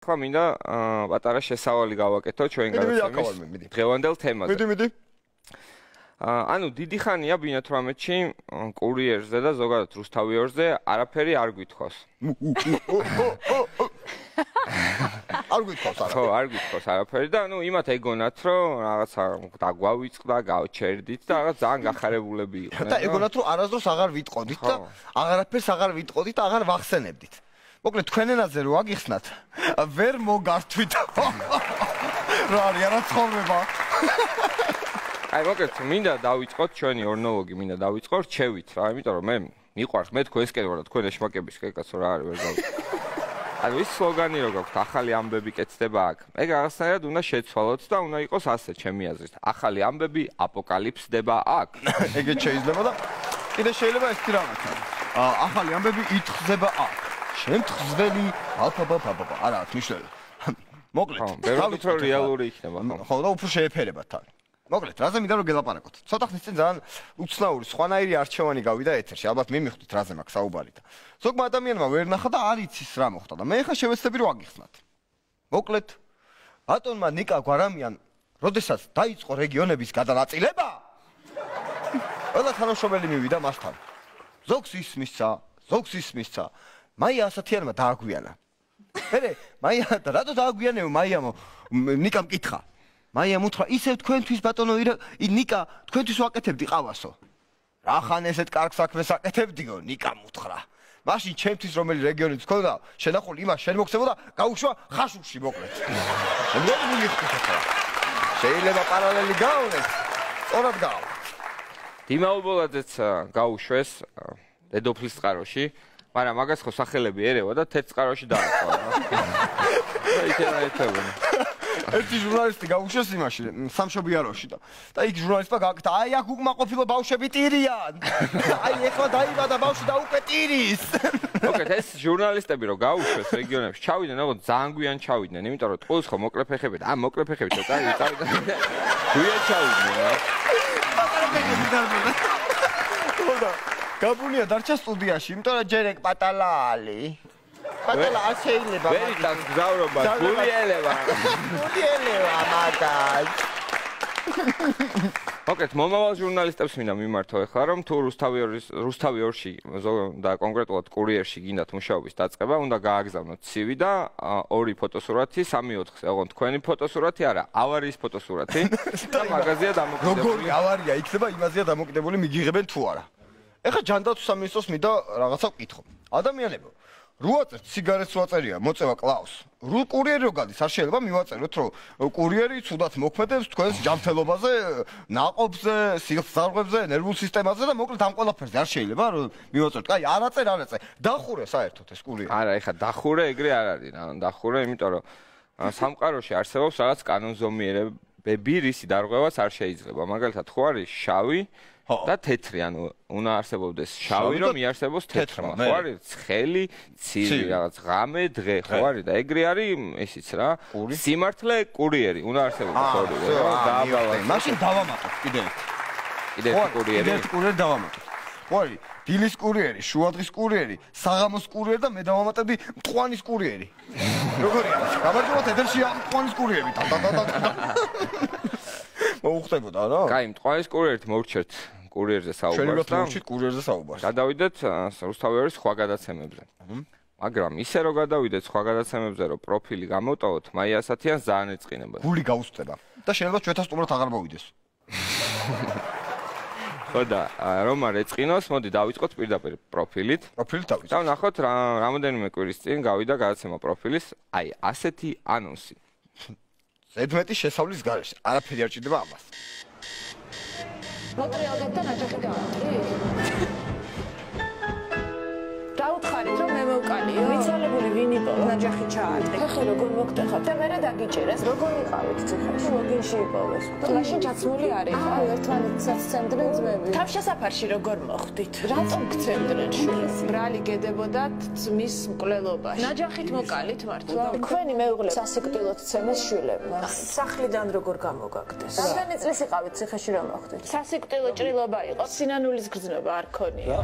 ახლა მინდა პატარა შესავალი გავაკეთო ჩვენ გადაცემის დღევანდელ თემაზე. მიდი. ანუ დიდი ხანია ბინათრამეთში კურიერზე და ზოგადად რუსთავიორზე არაფერი არ გვითხოვს. არ გვითხოვს არაფერი. ხო, არ გვითხოვს არაფერი და ანუ იმათ ეგონათ რომ რაღაცა დაგვავიწყდა, გავჩერდით და რაღაც ძალიან გახარებულები იყვნენ. და ეგონათ რომ არასდროს აღარ ვიტყოდით და აღარაფერს აღარ ვიტყოდით და აღარ ვახსენებდით. მოკლედ თქვენ ენაზე რო აგიხსნათ, ვერ მოგართვით. რა არის არა ცხოვრება. აი მოკლედ მინდა დავიწყოთ ჩვენი ორნოლოგი მინდა დავიწყო რჩევით რა იმიტომ რომ მე მიყვარს მე თქვენ ესკენ ვარ და თქვენ ეშმაკების კაცო რა არის ვერ გავიწყო ანუ ის სლოგანი რო გაქვთ ახალი ამბები კეთდება აქ ეგ რაღაცნაირად უნდა შეცვალოთ და უნდა იყოს ასე ჩემი აზრით ახალი ამბები აპოკალიფსდება აქ ეგეც შეიძლება და კიდე შეიძლება ეს რამაც ახალი ამბები ითხზება აქ შემთხზველი აფაბაფაბა არა აქვს მნიშვნელობა მოკლედ ბევრად უფრო რეალური იქნება ხო და უფრო შეეფერება თან მოკლედ, რაზე მინდა რომ გელაპარაკოთ. ცოტა ხნის წინ ძალიან უცნაური, სხვანაირი არჩევანი გავიდა ეთერში. ალბათ მიმიხვდით რაზე მაქვს საუბარი და ზოგმა ადამიანმა ვერ ნახა და არ იცის რა მოხდა და მე ხა შევეცდები რომ აგიხსნათ. მოკლედ, ბატონმა ნიკა გვარამიან, როდესაც დაიწყო რეგიონების გადანაწილება, ყველა თანამშრომელი მივიდა მასთან. ზოგს ის მისცა, მაია ასათიანმა დააგვიანა. მერე, მაია და რატო დააგვიანეო მაიამო? ნიკამ კითხა. მაიამ უთხრა, ისევ თქვენთვის ბატონო ნიკა, თქვენთვის ვაკეთებდი ყავასო. რახან ესეთ კარგ საქმეს აკეთებდიო, ნიკამ უთხრა. მაშინ ჩემთვის რომელი რეგიონიც ქონდა, შენახული იმას შენ მოგცემოდა, გაუშვა ხაშურში მოკლედ. შემდგომ მიგიხდით ახლა. შეიძლება პარალელი გავუნეთ, სწორად გავა. დიმაუბოლაძეც გაუშვეს დედოფლის წყაროში, მაგრამ მაგას ხო სახელები ერევა და თეთრ წყაროში დააწყო. ერთი ჟურნალისტი გაუშვეს იმაში, სამშობიაროში და იქ ჟურნალისტმა გააკეთა, აი აქ უკმაყოფილო ბავშვები ტირიან. აი ეხლა დაიბადა ბავშვი და უკვე ტირის. მოკლედ ეს ჟურნალისტები რო გაუშვეს რეგიონებში, ჩავიდნენ, ალბათ ძალიან გვიან ჩავიდნენ, იმიტომ რომ ტყუილს ხო მოკლე ფეხებით, მოკლე ფეხებით ცოტა წავიდნენ. გვიან ჩავიდნენ რა. ხოდა გაბუნია დარჩა სტუდიაში, იმიტომ რომ ჯერ ეგ პატალალი. პატალა არ შეიძლება. ვერიტას გზავრობა, გულიელება. გულიელება მაგას. მოკლედ მომავალ ჟურნალისტებს მინდა მიმართო ახლა რომ თუ რუსთავიორში და კონკრეტულად კურიერში გინდათ მუშაობის დაწყება, უნდა გააგზავნოთ CV და 2 ფოტოსურათი, 3-4-ზე, ოღონდ თქვენი ფოტოსურათი არა, ავარიის ფოტოსურათი და მაგაზია დამოკიდებული. როგორი ავარია იქნება, იმაზეა დამოკიდებული მიგიღებენ თუ არა. ეხლა ჯანდაცვის სამინისტროს მინდა რაღაცა ვკითხო. ადამიანებო რუაწერ სიგარეტს ვაწერია, მოწევა კლავს. კურიერი რო გადის, არ შეიძლება მივაწეროთ, რომ კურიერი ცუდად მოქმედებს თქვენს ჯანმრთელობაზე, ნაყოფზე, სიძარღვებზე, ნერვულ სისტემაზე და მოკლედ ამ ყველაფერზე არ შეიძლება რომ მივაწეროთ. კაი, არ აწერ. დახურე საერთოდ ეს კურიერი. არა, ეხლა დახურე ეგრე არ არის რა. დახურე, იმიტომ რომ სამყაროში არსებობს რაღაც კანონზომიერებები, რისი დარღვევაც არ შეიძლება. მაგალითად, ხო არის შავი და თეთრი, ანუ უნდა არსებობდეს შავი, რომ იარსებოს თეთრმა. ხო არის ცხელი, ცივი, რაღაც ღამე, დღე, ხო არის და ეგრე არის ესიც რა. სიმართლე, კურიერი, უნდა არსებობდეს ორი. მაშინ დავამატოთ კიდე კურიერი. კიდე კურიერი დავამატოთ. ხო არის დილის კურიერი, შუადღის კურიერი, საღამოს კურიერი და მე დავამატებდი მტყვანის კურიერი. როგორია? გამარჯობათ ეთერშია მტყვანის კურიერი. მოუხდებოდა რა? კაი, მტყვანის კურიერით მოვჩერთ კურიერზე საუბარს და კურიერზე საუბარს. გადავიდეთ რუსთავიორის სხვა გადაცემებზე. მაგრამ ისე რომ გადავიდეთ სხვა გადაცემებზე, რომ პროფილი გამოვტოვოთ, მაია ასათიანს ძალიან ეწყინება. გული გაუსწრება და შეიძლება ჩვენთან სტუმრად აღარ მოვიდეს. ხო და რომ არ ეწყინოს, მოდი დავიწყოთ პირდაპირ პროფილით. პროფილით დავიწყოთ. და ვნახოთ რამოდენიმე კვირის წინ გავიდა გადაცემა პროფილის, აი ასეთი ანონსი. ზედმეტი შესავლის გარეშე. არაფერი არ ჭირდება ამას. მოტრიალდეთ და ნაჯახი გავაკეთეთ. დაუთხარით რომ მე მოვკალიო. ვიცალებული ვინ იპოვა? ნაჯახი ჩაატყე. ხე როგორ მოგტეხათ? და მე დაგიჭერეს. როგორ იყავით ციხეში? ლოგინში იპოვეს. მაშინ ჩაცმული არის. ერთმანეთსაც ცემდნენ ძმები. თავშესაფარში როგორ მოხვდით? რატომ გცემდნენ შვილს? ბრალი გედებოდათ ძმის მკვლელობაში. ნაჯახით მოკალით მართლა? თქვენი მეუღლე სასიკვდილოდ ცემეს შვილებმა. სახლიდან როგორ გამოგაგდეს? რამდენი წლის იყავით ციხეში რომ მოხვდით? სასიკვდილო ჭრილობა იყო. სინანულის გრძნობა არ ქონია.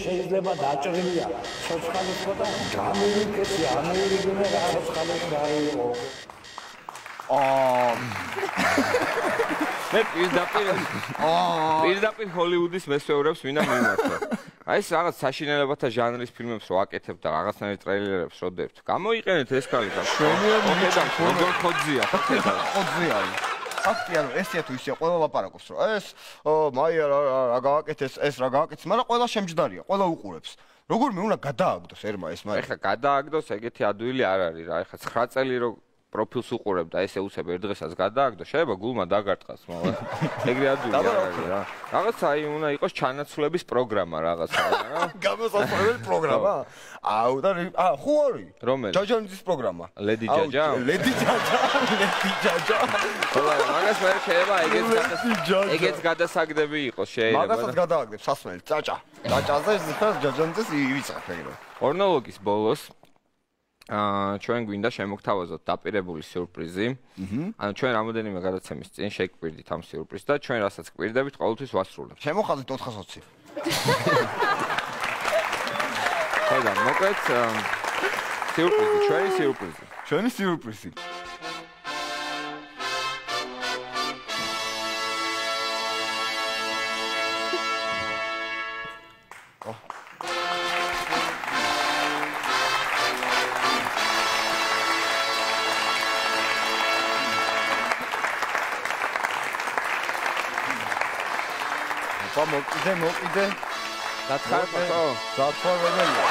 შეიძლება დაჭრილია ცოცხალი ხო და გამივიქესი ამერიკული რა ცოცხალი გაიყო მე პირდაპირ ჰოლივუდის მესვეურებს ვინდა მიმართვა. აი ეს რაღაც საშინელებათა ჟანრის ფილმებს რო აკეთებ და რაღაცნაირ ტრეილერებს რო დებთ. გამოიყენეთ ეს კალი და როგორ ხოძია. ხოძია. ფაქტია რომ ესია თუ ისია ყველა ლაპარაკობს რომ ეს მაია რა გააკეთეს ეს რა გააკეთეს, მაგრამ ყველა შემჯდარია, ყველა უყურებს. როგორ მე უნდა გადააგდოს ერმა ეს მაია? ეხლა გადააგდოს ეგეთი ადვილი არ არის რა. ეხლა 9 წელი რო პროფილს უყურებ და ესე უცებ ერთ დღესაც გადააგდო, შეიძლება გულმა დაგარტყას, მაგრამ ეგრე ადვილი არ არის რა. რაღაცა აი უნდა იყოს ჩანაცვლების პროგრამა რაღაცა რა. გამოსასწორებელი პროგრამა? აუ და ხო არის? რომელი? ჯაჯანძის პროგრამა. ლედი ჯაჯა? ლედი ჯაჯა. ხოლმე მაგას ვერ შეიძლება ეგეც გადასაგდები იყოს შეიძლება. მაგასაც გადააგდებ სასმელი წაჭა. წაჭაზე ზუსტად ჯაჯანძის ივიწყებ ეგრე. ორნოლოგის ბოლოს ჩვენ გვინდა შემოგთავაზოთ დაპირებული სიურპრიზი. ანუ ჩვენ რამოდენიმე გადაცემის წინ შეგვირდით ამ სიურპრიზს და ჩვენ რასაც გვირდებით, ყოველთვის ვასრულებთ. შემოხაზეთ 420. ხოდა მოკლედ სიურპრიზი, ჩვენი სიურპრიზი. ჩვენი სიურპრიზი. მოკიდე დათხარბა ხო? დათხარბებელია.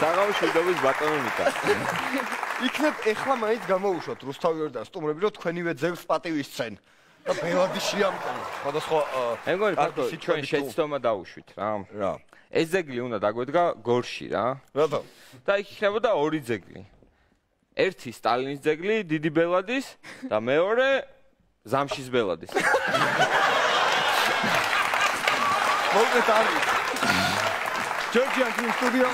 საღამოშვიდობის ბატონიკა. იქნებ ეხლა მაინც გამოუშვათ რუსთავი და სტუმრები რომ თქვენივე ძევს პატივისცენ. და ბელადი შეამყენო. სხვადასხვა მეგონი ფაქტო ჩვენ შეცდომა დაუშვით რა. რა. ეს ძეგლი უნდა დაგვედგა გორში რა. რატომ? და იქ იქნებოდა ორი ძეგლი. ერთი სტალინის ძეგლი, დიდი ბელადის და მეორე ზამშის ბელადის. მოგეთ არის. ჯორჯიან სტუდიო.